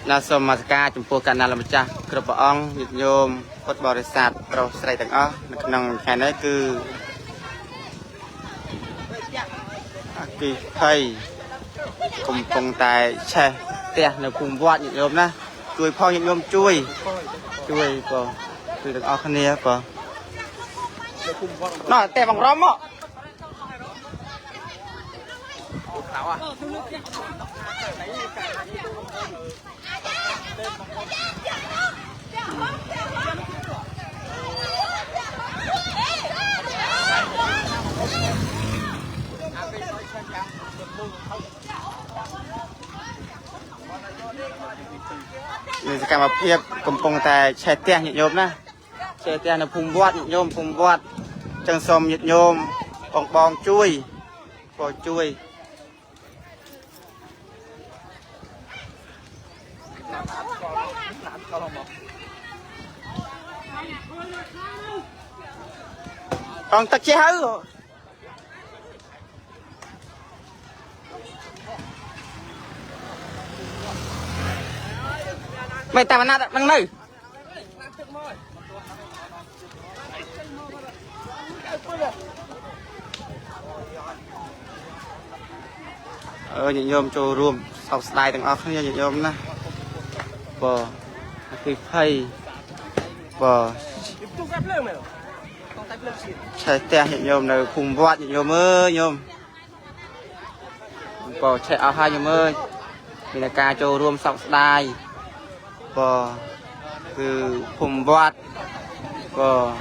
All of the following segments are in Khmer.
นาสมมาสกาจุ่มปูกันนาลมจ้ากระปองหยุดโยมพดบริษัทเราใส่ต่างอ้อขนมแค่นั้นคือกีไทยกลมปงตายแช่เตะในภูมิวัดหยุดโยมนะช่วยพ่อหยุดโยมช่วยป่ะช่วยต่างอ้อคนนี้ป่ะน่ะแต่บังร้อมอ่ะนี่จะการมาเพียบกลมปงแต่แช่เตี้ยหยุดโยมนะแช่เตี้ยในภูมิวัดหยุดโยมภูมิวัดจังสมหยุดโยมบองช่วยพอช่วยcòn tắc chế hứ mày tao mà đang nơi nhìn nhôm cho rùm sau slide từng óc nhìn nhôm nè bò cái phay bò chạy te hiện nhôm này cùng vót hiện nhôm ơi nhôm bò chạy áo hai nhôm ơi mình là ca cho rùm sau slide bò từ cùng vót bò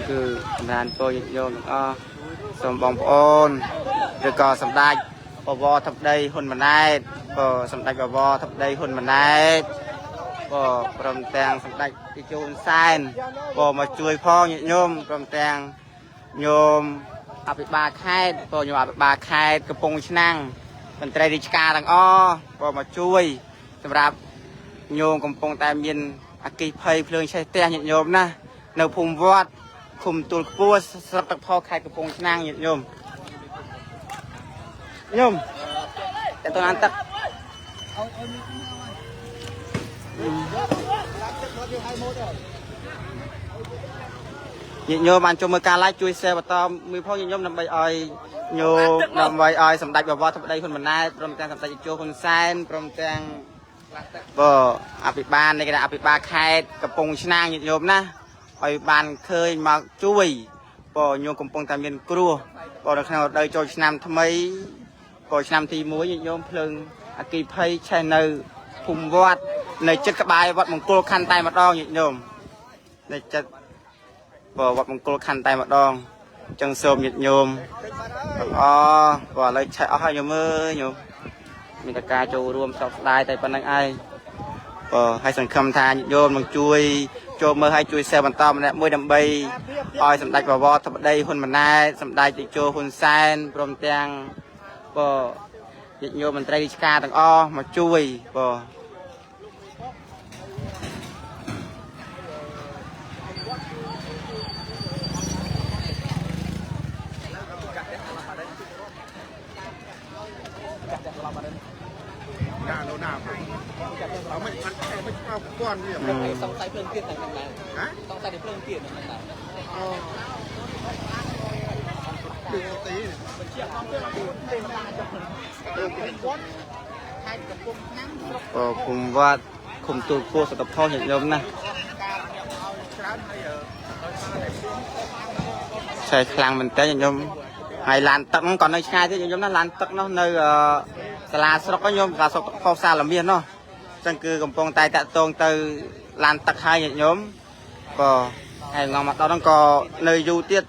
từ đàn tôi hiện nhôm đó xong bóng ôn rồi còn sầm đai bò thập đây hôn mà nay bò sầm đai bò thập đây hôn mà nay bò cầm tang sầm đai đi chôn san bò mà chui phong nhẹ nhôm cầm tang nhôm áp ba khai bò nhôm áp ba khaiกระปงชนังมันเตรดิชกาต่างอ้อบอมาช่วยสำหรับโยมกระปงแต่เมียนอากีเพยเพลิงใช้เตี้ยหยุดโยมนะในภูมิวัดคุมตัวปัวสลับตะพอใครกระปงชนังหยุดโยมแต่ตัวนั้นตักnhị nhôm ăn cho mưa cá lái chui xe và to mười phong nhị nhôm nằm bay oi nhôm nằm bay oi sầm đạch vào vó thập đâyคนมันได้พร้อมแต่งสำหรับโจคนแซนพร้อมแต่งบ่อาปิบานในกระดาษอาปิบาแคดกระปงชนางnhịโยมนะอาปิบานเคยมาช่วยบ่โยมกระปงตามเย็นกลัวบ่ในขณะได้โจชนามทำไมบ่ชนามทีมวยnhịโยมเพลิงอากีเพย์ใช่ในภูมิวัดในจัดกระบายวัดมงคลคันไตมาดองnhịโยมในจัดบ่วัดมงคลคันไตมาดองจังโสมหยุดโยมอ๋อบ่เลยใช้เอาให้โยมเอ้ยโยมมีแต่การโจรวมสอบได้แต่ปนังไอบ่ให้สังคมทานโยมมันช่วยโจมเมื่อให้ช่วยเซลล์มันต้อมเนี่ยมวยดำใบอ้อยสำได้บ่ทำได้คนมันได้สำได้ติโจคนแซนพร้อมแต่งบ่โยมมันไตรดิชกาต่างอ้อมาช่วยบ่เอาไม่เอาก้อนเนี่ยต้องใส่เพลิงเตี้ยต่างๆนะต้องใส่เพลิงเตี้ยต่างๆดึงตีเป็นเชือกน้องเพื่อนดูเต็มตาจะเป็นก้อนใครกับพวกนั่งผมว่าคุมตัวพวกสตับท่ออย่างเดิมนะใช่คลังมันเต้อย่างเดิมไอ้ลานตักมันก่อนในชายที่อย่างเดิมนะลานตักเนาะในสลาสระก็ยมสลาสระพอซาลาเมียนเนาะจังคือกำปองไตตะตรงเตยลานตักให้อย่างเดิมก็ไอ้งอมาเราต้องก็ในยูเตียด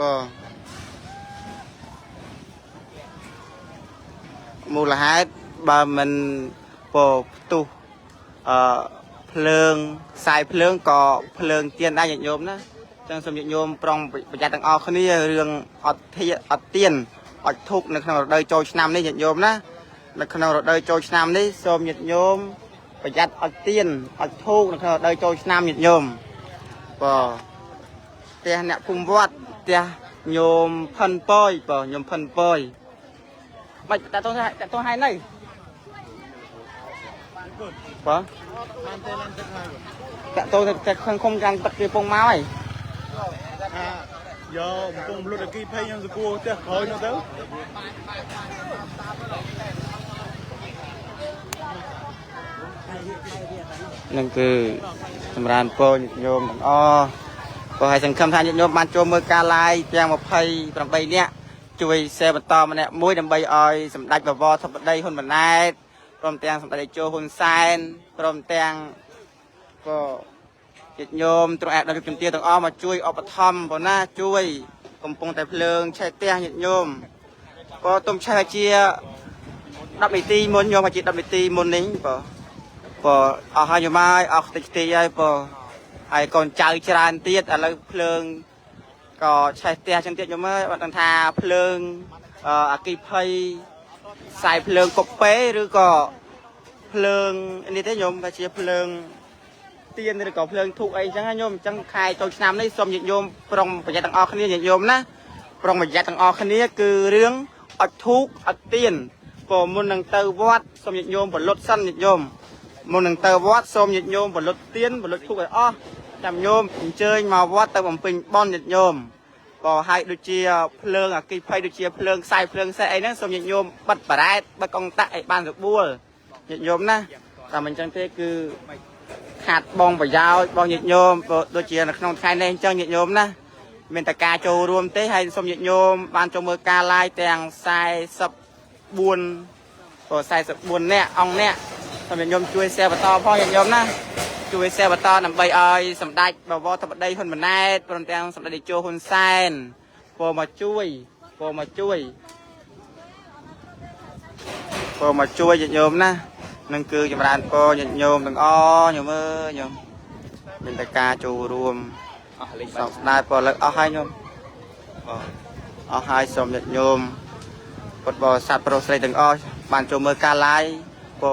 ก็มูลหายบามันปอตุเพลิงสายเพลิงก็เพลิงเตียนได้อย่างโยมนะจังสมโยมปรองประหยัดต่างออกคนนี้เรื่องอดเทียอดเตียนอดทุกในขณะเราเดินโจชนามนี่อย่างโยมนะในขณะเราเดินโจชนามนี่สมโยมประหยัดอดเตียนอดทุกในขณะเราเดินโจชนามอย่างโยมก็เตียเนี่ยภูมิวัดเตียโยมพันป้อยก็โยมพันป้อย mày tại tôi hai này vâng tại tôi không gan bật cái bông máu này giờ cùng luôn được pay nhân cua chứ thôi nó tớiนั่นคือสำราญโปรโยมอ๋อพอให้สังคมทานโยมบ้านโจมเมื่อการไล่แจ้งมาภัยประใบเนี้ยช่วยเซบัตตอมันเนี่ยมุ้ยดำใบออยสำได้แบบว่าทับได้คนบันไดพร้อมแตงสำได้โจคนไซน์พร้อมแตงก็โยมตรงแอบเราจุดเตี้ยตรงอ้อมาช่วยอปธรรมบนหน้าช่วยกำปงแต่เพลิงใช้เตี้ยโยมก็ต้มใช้เชียดับมิตีมนโยมมาจิตดับมิตีมนนี้ป่ะพอเอาให้อยู่ไม้เอาติดตีไอ้พอไอ้ก่อนใจจานเตี้ยอะไรเพลิงก็ใช้เตี้ยจังเตี้ยอยู่ไม้วันทาเพลิงอากีเพยใส่เพลิงกบเป๊หรือก็เพลิงอันนี้ได้โยมก็เชียเพลิงเตี้ยนี่ก็เพลิงถูกไอ้จังโยมจังใครตัวน้ำในสมโยมปรองประหยัดตังออกคันนี้โยมนะปรองประหยัดตังออกคันนี้คือเรื่องอัดทุกอัดเตี้ยนพอมุนนังเตอวัดสมโยมบนรถสั้นโยมมุนนังเตอวัดสมโยมบนรถเตี้ยนบนรถทุกไอ้อ้อจำโยมเจอมาวัดเตอผมเป็นบอลโยมก็ให้ดูเชียเพลิงกีเพยดูเชียเพลิงใส่เพลิงใส่ไอ้นั่นสมโยมบัดปะได้บัดกองตะไอ้บ้านกับบัวโยมนะแต่มันจังเต้คือขาดบองไปยาวบองโยมโดยเชียร์ขนมไทยในจังโยมนะเมนตกาโจรวมเต้ให้สมโยมบ้านโจมือกาลายแตงใส่สับบุญก็ใส่สับบุญเนี่ยองเนี่ยสมโยมช่วยเสียบต่อพ่อโยมนะช่วยเสียบต่อนำใบอ้อยสำได้แบบว่าทำได้คนเหมือนนายปรนแตงสำได้โจคนแซนพอมาช่วยโยมนะนั่นคือจำรานโปโยมตั้งอ้อโยมโยมเป็นตะกาจูรวมสองได้พอแล้วเอาให้โยมเอาให้สมโยมกดบ่อสัตว์โปรเซสตั้งอ้อบานจูมือกาไลพอ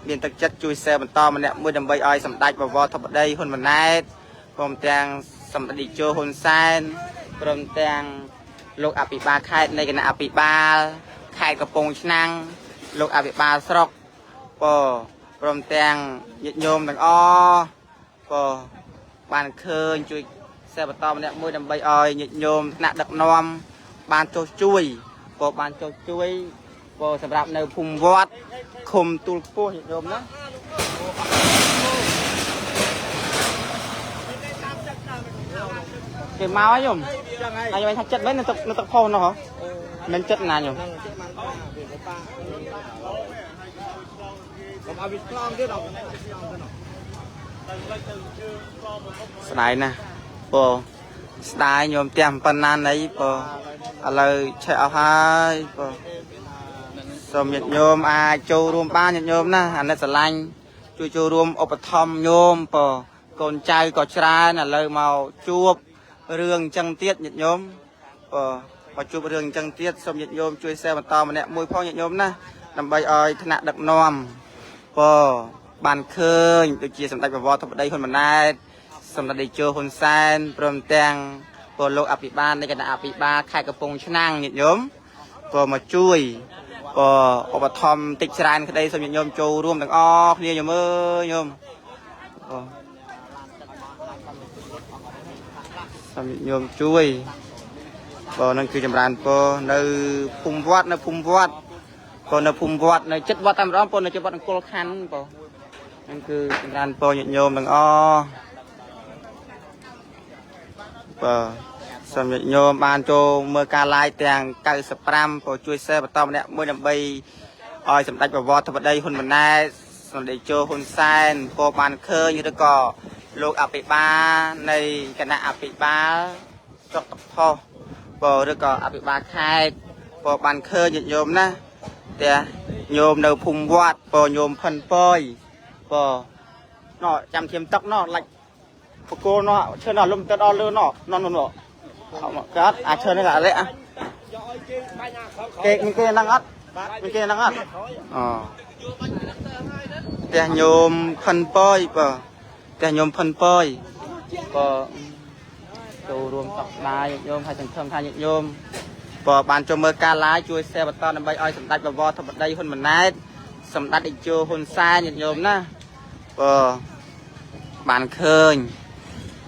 เรียนตะจัดจุยเซมันต่อมันเนี่ยมือดำใบอ้อยสำได้แบบว่าทับได้คนมันแน่พร้อมแตงสำได้โจคนแซนพร้อมแตงโลกอภิบาลไข่ในคณะอภิบาลไข่กระปงชนังโลกอภิบาลสรกพอพร้อมแตงโยมตั้งอ้อพอบานเคยจุยเซมันต่อมันเนี่ยมือดำใบอ้อยโยมหนักดักนอมบานโจจุยพอบานโจจุยพอสำหรับในภูมิวัดคมตุลโป้โยมนะเก็บมาไว้โยมนายจะไปทำจัดไว้ในตะโพนเนาะมันจัดนานโยมสไลด์นะพอสไลด์โยมเตรียมปนานไหนพออะไรใช้เอาให้พอสมโยมโจรวมบ้านโยมนะอันนั้นสไลด์ช่วยโจรวมอุปธรรมโยมพอกนใจก็ชราน่ะเลยมาจูบเรื่องจังเตียดโยมพอจูบเรื่องจังเตียดสมโยมช่วยแซ่มาต่อมาเนี่ยมวยพ่อโยมนะนำใบอ้อยธนาดักนอมพอบานเคยตัวเจียสำหรับแบบว่าทับได้คนมันได้สำหรับได้เจอคนแซนพร้อมแตงพอโลกอภิบาลในคณะอภิบาลไข่กระปงชนังโยมพอมาช่วยพออุปธรรมติดชรานคดีสมโยมโจร่วมต่างอ้อเนี่ยโยมโยมสมโยมช่วยพอนั่นคือจำรานพอในภูมิวัดในภูมิวัดพอในภูมิวัดในจัดวัดตามร้องพอในจัดวัดในโกลคันพอนั่นคือจำรานพอโยมต่างอ้อพอสมโยมบานโจเมื่อการไล่แตงไก่สปรัมพอช่วยเซบตอมเนี่ยเมื่อดำใบอ้อยสำได้แบบว่าทับได้คนมันได้สำได้โจคนแซนพอบานเคยอยู่แล้วก็โลกอภิบาลในคณะอภิบาลจบพอพอแล้วก็อภิบาลไข่พอบานเคยโยมนะแต่โยมในภูมิวัดพอโยมพันปอยพอเนาะจำเทียมตักเนาะหลักพวกโกเนาะเชิญเนาะลมตัดอเลือเนาะนอนเนาะก็เชิญนี่แหละเลยอ่ะเก่งมันเก่งนังอัดมันเก่งนังอัดอ๋อแต่โยมพันปอยปะแต่โยมพันปอยปะโจรวมตักนายโยมให้สังคมทานโยม บ่បានចូលមើលការ live ជួយ share បន្តដើម្បីឲ្យសម្ដេចបវរធម្មដីហ៊ុនម៉ាណែតសម្ដេចតេជោហ៊ុនសែនញាតិញោមណាบ่បានឃើញ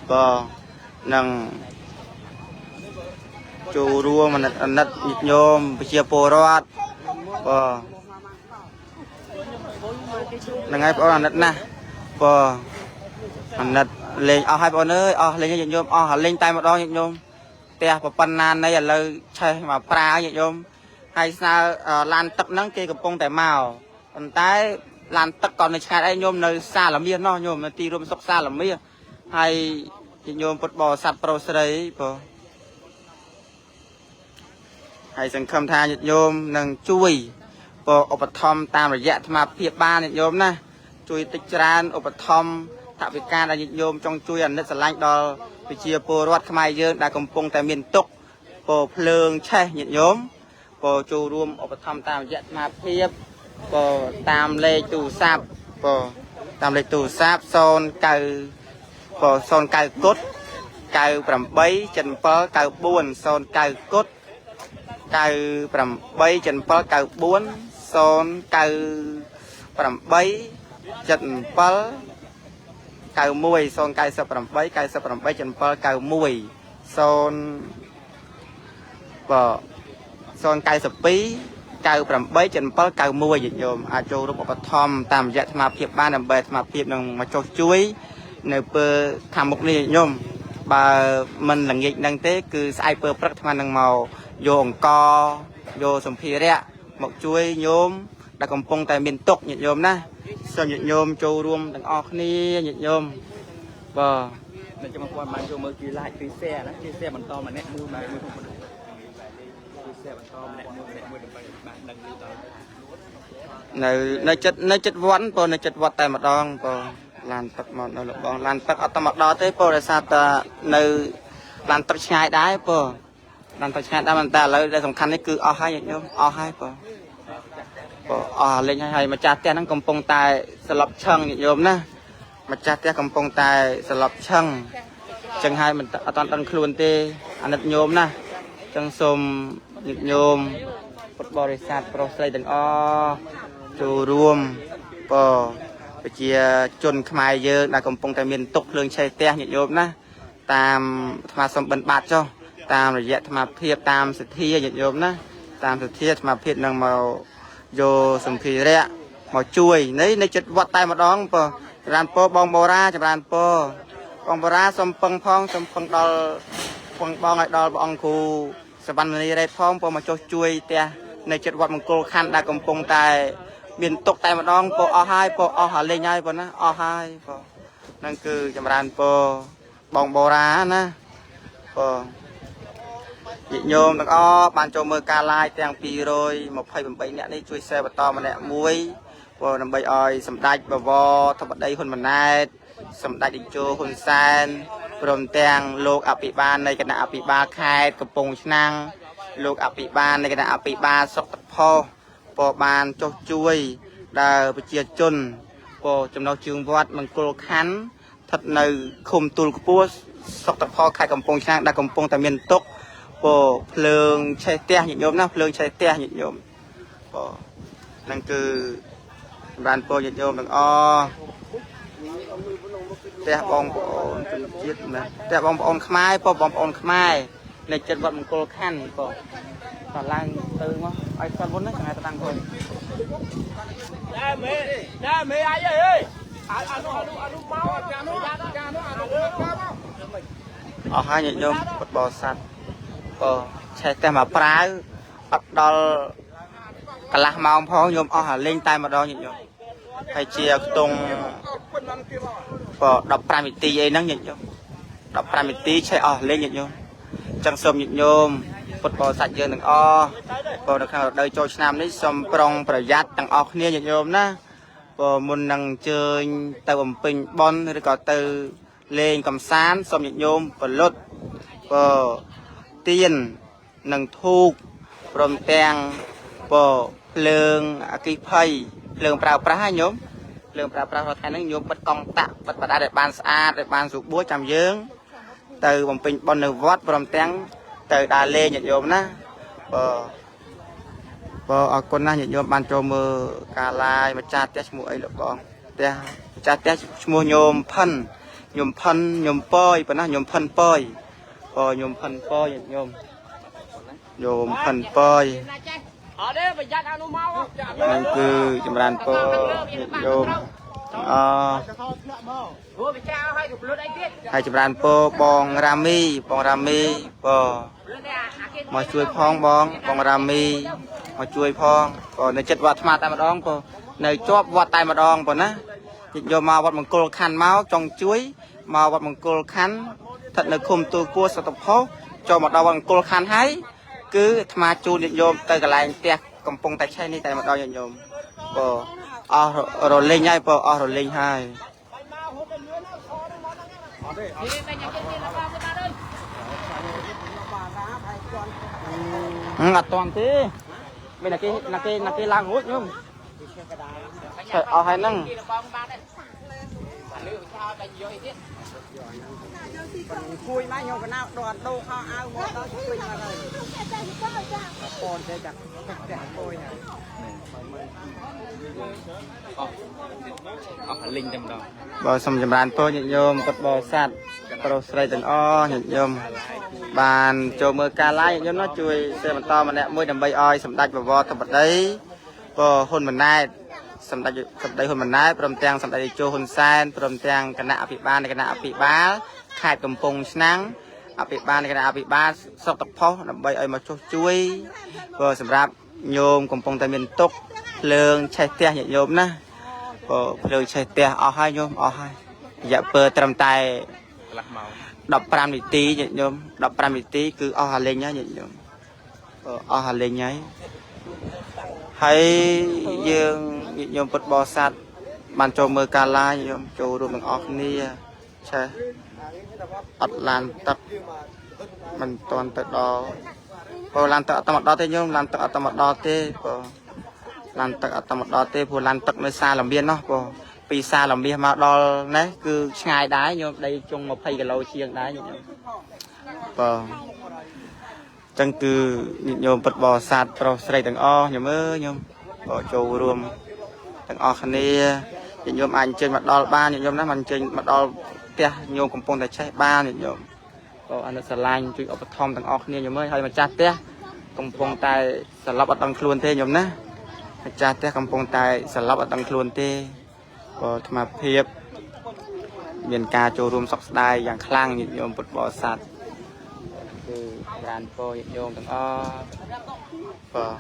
บ่នឹងចូលរួមអាណិតញាតិញោមប្រជាពលរដ្ឋบ่ហ្នឹងហើយបងប្អូនអាណិតណាស់บ่អាណិតលេងអស់ហើយបងប្អូនអើយអស់លេងញាតិញោមអស់លេងតែម្ដងញាតិញោមផ្ទះប្រប៉ុណ្ណានៃឥឡូវឆេះមកប្រាញាតិញោមហើយស្នើឡានទឹកហ្នឹងគេកំពុងតែមកប៉ុន្តែឡានទឹកក៏នៅឆ្ងាយដែរញោមនៅសាលមាសនោះញោមនៅទីរួមសុកសាលមាសហើយញាតិញោមពុទ្ធបរិស័ទប្រុសស្រីបងហើយសង្ឃឹមថាញាតិញោមនឹងជួយបើឧបត្ថម្ភតាមរយៈអាត្មាភាពបានញាតិញោមណាជួយតិចច្រើនឧបត្ថម្ភថវិកាដែលញាតិញោមចង់ជួយអាណិតស្រឡាញ់ដល់ប្រជាពលរដ្ឋខ្មែរយើងដែលកំពុងតែមានទុក្ខពោភ្លើងឆេះញាតិញោមពោចូលរួមឧបត្ថម្ភតាមរយៈអាត្មាភាពពោតាមលេខទូរស័ព្ទពោតាមលេខទូរស័ព្ទ09ពោ09គុត98 77 94 09គុត98 77 94 09 98 ញាតិញោមអាចចូលរួមឧបត្ថម្ភតាមរយៈអាត្មាភាពបានដើម្បីអាត្មាភាពនឹងមកចុះជួយនៅពេលខាងមុខនេះញាតិញោមបើមិនល្ងាចនឹងទេគឺស្អែកពើព្រឹកអាត្មានឹងមកយកអង្គយកសម្ភារៈមកជួយញោមដែលកំពុងតែមានទុក្ខញាតិញោមណាសូមញាតិញោមចូលរួមទាំងអស់គ្នាញាតិញោមបាទនៅចាំគាត់បានចូលមើលជួយ like ជួយ share ណាជួយ share បន្តម្នាក់មួយជួយ share បន្តម្នាក់មួយដើម្បីបានដឹងឮដល់នៅចិត្តវត្តបងនៅចិត្តវត្តតែម្ដងបងឡានទឹកមកនៅបងឡានទឹកអត់ទៅមកដល់ទេបងដោយសារតែនៅឡានទឹកឆ្ងាយដែរបងឡានទឹកឆ្ងាយដែរតែឥឡូវដែលសំខាន់នេះគឺអស់ហើយញាតិញោមអស់ហើយបងអស់លេងហើយម្ចាស់ផ្ទះហ្នឹងកំពុងតែស្លប់ឆឹងញាតិញោមណាម្ចាស់ផ្ទះកំពុងតែស្លប់ឆឹងចឹងហើយមិនអត់ដឹងខ្លួនទេអាណិតញោមណាចឹងសូមញាតិញោមពុទ្ធបរិស័ទប្រុសស្រីទាំងអស់ចូលរួមប្រជាជនខ្មែរយើងដែលកំពុងតែមានទុក្ខភ្លើងឆេះផ្ទះញាតិញោមណាតាមអាត្មាសូមបិណ្ឌបាតចុះតាមរយៈអាត្មាភាពតាមសទ្ធាញាតិញោមណាតាមសទ្ធាអាត្មាភាពនឹងមកយកសម្ភារៈមកជួយនៅចិត្តវត្តតែម្ដងបងចម្រើនពរបងបូរ៉ាចម្រើនពរបងបូរ៉ាសូមពឹងផងសូមពឹងដល់បងឲ្យដល់ព្រះអង្គគ្រូសវណ្ណមនីរ៉េតផងពរមកចុះជួយផ្ទះនៅចិត្តវត្តមង្គលខណ្ឌដែលកំពុងតែមានទុកតែម្ដងពរអស់ហើយពរអស់ហើយលេងហើយបងណាអស់ហើយបងហ្នឹងគឺចម្រើនពរបងបូរ៉ាណាបងញាតិញោមទាំងអស់បានចូលមើលការ live ទាំង228នាក់នេះជួយ share បន្តម្នាក់មួយព្រោះដើម្បីឲ្យសម្ដេចបវរធម្មដីហ៊ុនម៉ាណែតសម្ដេចតេជោហ៊ុនសែនព្រមទាំងលោកអភិបាលនៃគណៈអភិបាលខេត្តកំពង់ឆ្នាំងលោកអភិបាលនៃគណៈអភិបាលសុកតផុសក៏បានចុះជួយដល់ប្រជាជនក៏ចំណុះជើងវត្តមង្គលខណ្ឌស្ថិតនៅឃុំទូលខ្ពស់សុកតផុសខេត្តកំពង់ឆ្នាំងដែលកំពុងតែមានទុក្ខភ្លើងឆេះផ្ទះញាតិញោមណាភ្លើងឆេះផ្ទះញាតិញោមហ្នឹងគឺចម្រើនពរញាតិញោមទាំងអស់ផ្ទះបងប្អូនជនជាតិណាផ្ទះបងប្អូនខ្មែរបងប្អូនខ្មែរនៅចិត្តវត្តមង្គលខណ្ឌតឡើងទៅមកឲ្យស្គាល់មុនណាចង្អែតតាំងខ្លួនដែរមេអាយអើយអានោះមកចានោះអស់ហើយញាតិញោមពុទ្ធបរិស័ទឆេះតែមកប្រាវអត់ដល់កន្លះម៉ោងផងញោមអស់អាលេងតែម្ដងញាតិញោមហើយជាខ្ទង់15នាទីអីហ្នឹងញាតិញោម15នាទីឆេះអស់លេងញាតិញោមចឹងសូមញាតិញោមពុទ្ធបរិស័ទយើងទាំងអស់នៅក្នុងរដូវចូលឆ្នាំនេះសូមប្រុងប្រយ័ត្នទាំងអស់គ្នាញាតិញោមណាមុននឹងអញ្ជើញទៅបំពេញបុណ្យឬក៏ទៅលេងកំសាន្តសូមញាតិញោមពលុតទៀននិងធូបព្រមទាំងភ្លើងអគ្គិភ័យភ្លើងប្រើប្រាស់ហ្នឹងញោមភ្លើងប្រើប្រាស់រាល់ថ្ងៃហ្នឹងញោមបិទកង់តាក់បិទបដាឲ្យបានស្អាតឲ្យបានស្រួលបួចាំយើងទៅបំពេញបុណ្យនៅវត្តព្រមទាំងទៅដើរលេងញាតិញោមណា บ่អរគុណណាស់ញាតិញោមបានចូលមើលការ live ម្ចាស់ផ្ទះឈ្មោះអីលោកបងផ្ទះម្ចាស់ផ្ទះឈ្មោះញោមផិនញោមផិនញោមប៉យប៉ុណ្ណាញោមផិនប៉យញោមផិនប៉យញាតិញោមញោមផិនប៉យហ្នឹងគឺចម្រើនពរញាតិញោមហើយចម្រើនពរបងរ៉ាមីមកជួយផងបងរ៉ាមីមកជួយផងនៅចិត្តវត្តអាត្មាតែម្ដងនៅជាប់វត្តតែម្ដងប៉ុណ្ណាយកមកវត្តមង្គលខណ្ឌមកចង់ជួយមកវត្តមង្គលខណ្ឌស្ថិតនៅឃុំទូគួរសតភោចូលមកដល់វត្តមង្គលខណ្ឌហើយគឺអាត្មាជូនញាតិញោមទៅកន្លែងផ្ទះកំពុងតែឆេះនេះតែម្ដងញាតិញោមអស់រលេងហើយអស់រលេងហើយអត់តាន់ទេមានតែគេឡើងរួចញោមឆេះអស់ហើយហ្នឹងគួយមកញោមកណៅដកដូរខោអាវមកដល់ជិះវិញមកហើយពនទេចាក់តែគួយហើយអស់លីងតែម្ដងបើសូមចម្រើនពរញាតិញោមពុទ្ធបរិស័ទប្រុសស្រីទាំងអស់ញាតិញោមបានចូលមើលការ live ញាតិញោមណាជួយ share បន្តម្នាក់មួយដើម្បីឲ្យសម្ដេចបវរធិបតីហ៊ុនម៉ាណែតសម្ដេចហ៊ុនម៉ាណែតព្រមទាំងសម្ដេចតេជោហ៊ុនសែនព្រមទាំងគណៈអភិបាលនៃគណៈអភិបាលខេត្តកំពង់ឆ្នាំងអភិបាលនៃគណៈអភិបាលស្រុកតផុសដើម្បីឲ្យមកចុះជួយសម្រាប់ញោមកំពុងតែមានទុក្ខភ្លើងឆេះផ្ទះញាតិញោមណាភ្លើងឆេះផ្ទះអស់ហើយញោមអស់ហើយរយៈពេលត្រឹមតែ15នាទីញាតិញោម15នាទីគឺអស់ហើយលេងហើយញាតិញោមអស់ហើយលេងហើយយើងញាតិញោមពុទ្ធបរិស័ទបានចូលមើលការ live ញោមចូលរួមទាំងអស់គ្នាឆេះអត់ឡានទឹកមិនតាន់ទៅដល់ឡានទឹកអត់មកដល់ទេញោមឡានទឹកអត់មកដល់ទេឡានទឹកអត់មកដល់ទេព្រោះឡានទឹកនៅសាលមៀននោះពីសាលមៀនមកដល់នេះគឺឆ្ងាយដែរញោមដីជុង20គីឡូជាងដែរញោមចឹងគឺញោមពុទ្ធបរិស័ទប្រុសស្រីទាំងអស់ញោមអើយញោមចូលរួមទាំងអស់គ្នាញោមអាចអញ្ជើញមកដល់បានញោមណាមិនអញ្ជើញមកដល់ផ្ទះញោមកំពុងតែឆេះបានញោមអនុស្រឡាញ់ជួយឧបត្ថម្ភទាំងអស់គ្នាញោមអើយហើយម្ចាស់ផ្ទះកំពុងតែស្លាប់អត់ដឹងខ្លួនទេញោមណាម្ចាស់ផ្ទះកំពុងតែស្លាប់អត់ដឹងខ្លួនទេអាត្មាភាពមានការចូលរួមសោកស្ដាយយ៉ាងខ្លាំងញាតិញោមពុទ្ធបរិស័ទគឺចម្រើនពរញាតិញោមទាំងអស់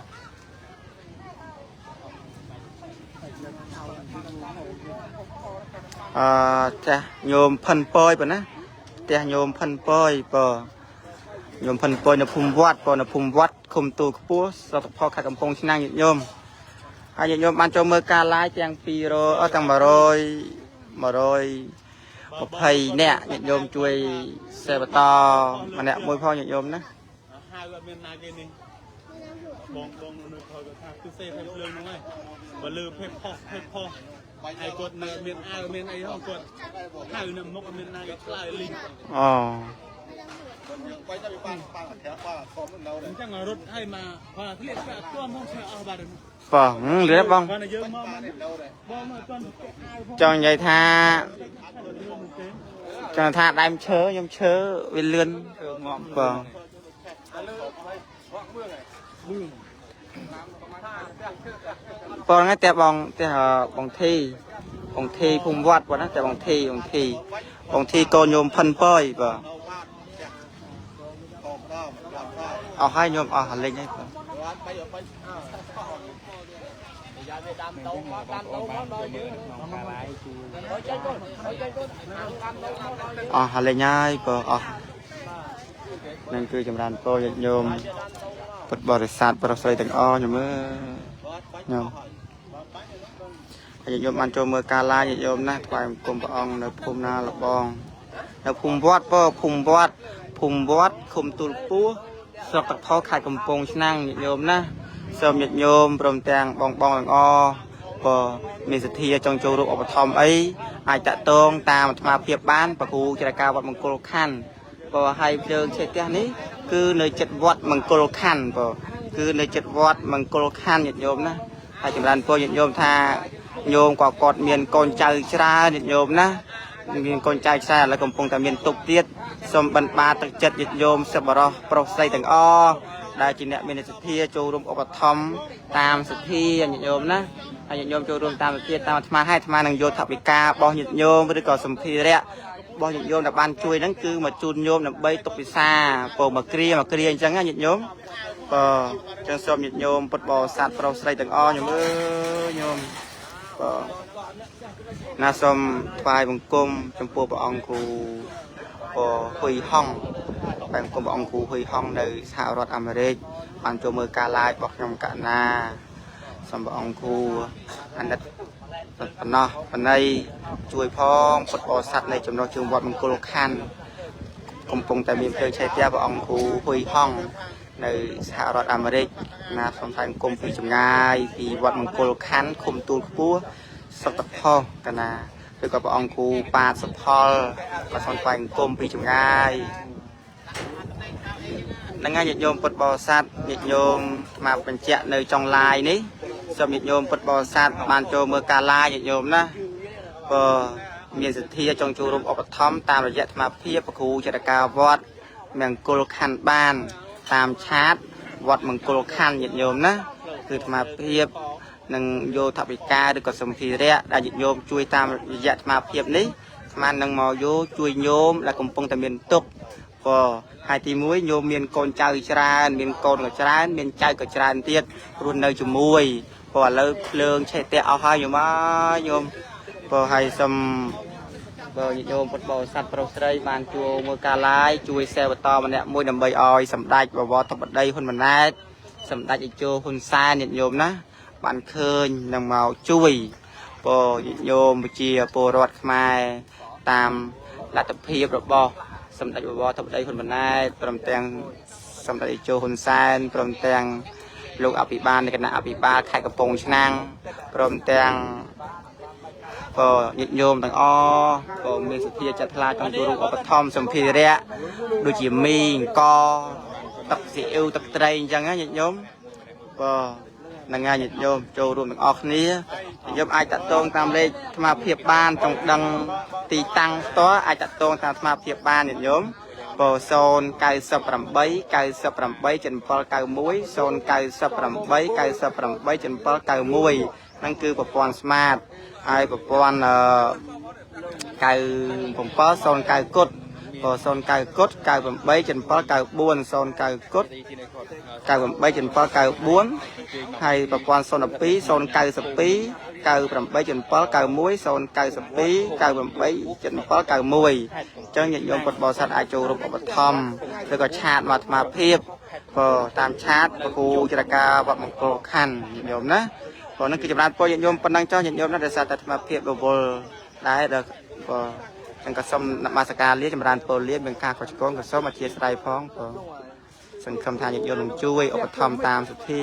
ចាស់ញោមផិនប៉យប៉ុណ្ណាផ្ទះញោមផិនប៉យញោមផិនប៉យនៅភូមិវត្តនៅភូមិវត្តឃុំទូខ្ពស់ស្រុកតផុសខេត្តកំពង់ឆ្នាំងញាតិញោមហើយញាតិញោមបានចូលមើលការ live ទាំង200ទាំង120នាក់ញាតិញោមជួយ share បន្តម្នាក់មួយផងញាតិញោមណាហៅអត់មានណាគេនេះបងនៅខលថាគឺសេភេភ្លើងហ្នឹងហើយបើលើភេផុសហើយគាត់នៅមានអាវមានអីហ្នឹងគាត់ហៅនៅមុខអត់មានណាគេឆ្លើយលីងបាយតែបានអត់ធាក់ខំនៅអញ្ចឹងរត់ឲ្យមកបាទធ្លាក់ស្គាល់មកឆ្លើយអស់បាទរៀបបងយើងមកបងមកអត់ចង់និយាយថាដើមឈើខ្ញុំឈើវាលឿនងាប់ហ្នឹងតែបងធីភូមិវត្តប៉ុណ្ណាតែបងធីកូនញោមផិនប៉យអស់ហើយញោមអស់លេងហើយអស់លេងហើយអស់นั่นคือចម្រើនពរញាតិញោមពុទ្ធបរិស័ទប្រុសស្រីទាំងអស់ញោមអើយញោមញាតិញោមបានចូលមើលការ live ញាតិញោមណាថ្វាយបង្គំព្រះអង្គនៅភូមិណាលបងនៅភូមិវត្តភូមិវត្តឃុំទូលពោះស្រុកទឹកផុសខេត្តកំពង់ឆ្នាំងញាតិញោមណាសូមញាតិញោមព្រមទាំងបងទាំងអស់មានសទ្ធាចង់ចូលរួមឧបត្ថម្ភអីអាចតាក់ទងតាមអាត្មាភាពបានប្រគ្រូចរាការវត្តមង្គលខណ្ឌហើយភ្លើងឆេះផ្ទះនេះគឺនៅចិត្តវត្តមង្គលខណ្ឌ គឺនៅចិត្តវត្តមង្គលខណ្ឌញាតិញោមណាហើយចម្រើនពរញាតិញោមថាញោមក៏គាត់មានកូនចៅច្រើនញាតិញោមណាមានកូនចៅច្រើនឥឡូវកំពុងតែមានទុកទៀតសូមបិណ្ឌបាតទឹកចិត្តញាតិញោមសប្បុរសប្រុសស្រីទាំងអស់ដែលជាអ្នកមានសទ្ធាចូលរួមឧបត្ថម្ភតាមសទ្ធាញាតិញោមណាហើយញាតិញោមចូលរួមតាមសទ្ធាតាមអាត្មាឲ្យអាត្មានឹងយកថវិការបស់ញាតិញោមឬក៏សម្ភារៈរបស់ញាតិញោមដែលបានជួយហ្នឹងគឺមកជូនញោមដើម្បីទុកពិសាពោមកគ្រាអញ្ចឹងណាញាតិញោមចឹងសូមញាតិញោមពុទ្ធបរិស័ទប្រុសស្រីទាំងអស់ញោមអើយញោមណាសូមថ្វាយបង្គំចំពោះព្រះអង្គគ្រូហ៊ុយហុងបែបគុំព្រះអង្គគ្រូហ៊ុយហុងនៅសហរដ្ឋអាមេរិកបានចូលមើលការ live របស់ខ្ញុំកណាសូមព្រះអង្គគ្រូអាណិតបណ្ណោះបណ្ណៃជួយផងពុទ្ធបរិស័ទនៃចំណុះជើងវត្តមង្គលខណ្ឌកំពុងតែមានភ្លើងឆេះផ្ទះព្រះអង្គគ្រូហ៊ុយហុងនៅសហរដ្ឋអាមេរិកណាសូមថ្លែងគុំពីចម្ងាយពីវត្តមង្គលខណ្ឌឃុំទួលខ្ពស់សុខតផុសកណាឬក៏ព្រះអង្គគ្រូប៉ាតសុផលក៏សូមថ្លែងគុំពីចម្ងាយនឹងហើយញាតិញោមពុទ្ធបរិស័ទញាតិញោមមកបញ្ជាក់នៅចុង live នេះសូមញាតិញោមពុទ្ធបរិស័ទបានចូលមើលការ live ញាតិញោមណាមានសទ្ធាចង់ចូលរួមឧបត្ថម្ភតាមរយៈអាត្មាភាពព្រះគ្រូចរកាវត្តមង្គលខណ្ឌបានតាមឆាតវត្តមង្គលខណ្ឌញាតិញោមណាគឺអាត្មាភាពនឹងយកថវិកាឬក៏សម្ភារៈដែលញាតិញោមជួយតាមរយៈអាត្មាភាពនេះអាត្មានឹងមកយកជួយញោមដែលកំពុងតែមានទុក្ខហើយទី1ញោមមានកូនចៅច្រើនមានកូនក៏ច្រើនមានចៅក៏ច្រើនទៀតរស់នៅជាមួយឥឡូវភ្លើងឆេះផ្ទះអស់ហើយញោមអើយញោមហើយសូមញាតិញោមពុទ្ធបរិស័ទប្រុសស្រីបានចូលមើលការ live ជួយ share បន្តម្នាក់មួយដើម្បីឲ្យសម្ដេចបវរធិបតីហ៊ុនម៉ាណែតសម្ដេចតេជោហ៊ុនសែនញាតិញោមណាបានឃើញនឹងមកជួយញាតិញោមជាពលរដ្ឋខ្មែរតាមលទ្ធភាពរបស់សម្ដេចបវរធិបតីហ៊ុនម៉ាណែតព្រមទាំងសម្ដេចតេជោហ៊ុនសែនព្រមទាំងលោកអភិបាលនៃគណៈអភិបាលខេត្តកំពង់ឆ្នាំងព្រមទាំងញាតិញោមទាំងអស់មានសទ្ធាចិត្តថ្លាចង់ចូលរួមឧបត្ថម្ភសម្ភារៈដូចជាមីអង្គទឹកស៊ីអ៊ីវទឹកត្រីអញ្ចឹងណាញាតិញោមនឹងហើយញាតិញោមចូលរួមទាំងអស់គ្នាញាតិញោមអាចតាក់ទងតាមលេខអាត្មាភាពបានចង់ដឹងទីតាំងផ្ទាល់អាចតាក់ទងតាមអាត្មាភាពបានញាតិញោម098 98 78 791 098 98 791ហ្នឹងគឺប្រព័ន្ធ smart ហើយប្រព័ន្ធ97 09 គុត09 គុត 98 77 94 09 គុត 98 77 94ហើយប្រព័ន្ធ02 092 98 77 91 092 98 77 91អញ្ចឹងញាតិញោមពុទ្ធបរិស័ទអាចចូលរួមឧបត្ថម្ភឬក៏ឆាតមកអាត្មាភាពតាមឆាតព្រះគ្រូចរកាវត្តមង្គលខណ្ឌញាតិញោមណាហ្នឹងគឺចម្រើនពរញាតិញោមប៉ុណ្ណឹងចុះញាតិញោមណាដែលសារតែអាត្មាភាពរវល់ដែរដល់ចឹងក៏សូមនមស្ការលាចម្រើនពរលាមានការខុសឆ្គងក៏សូមអធិស្ឋានផងសង្ឃឹមថាញាតិញោមនឹងជួយឧបត្ថម្ភតាមសទ្ធា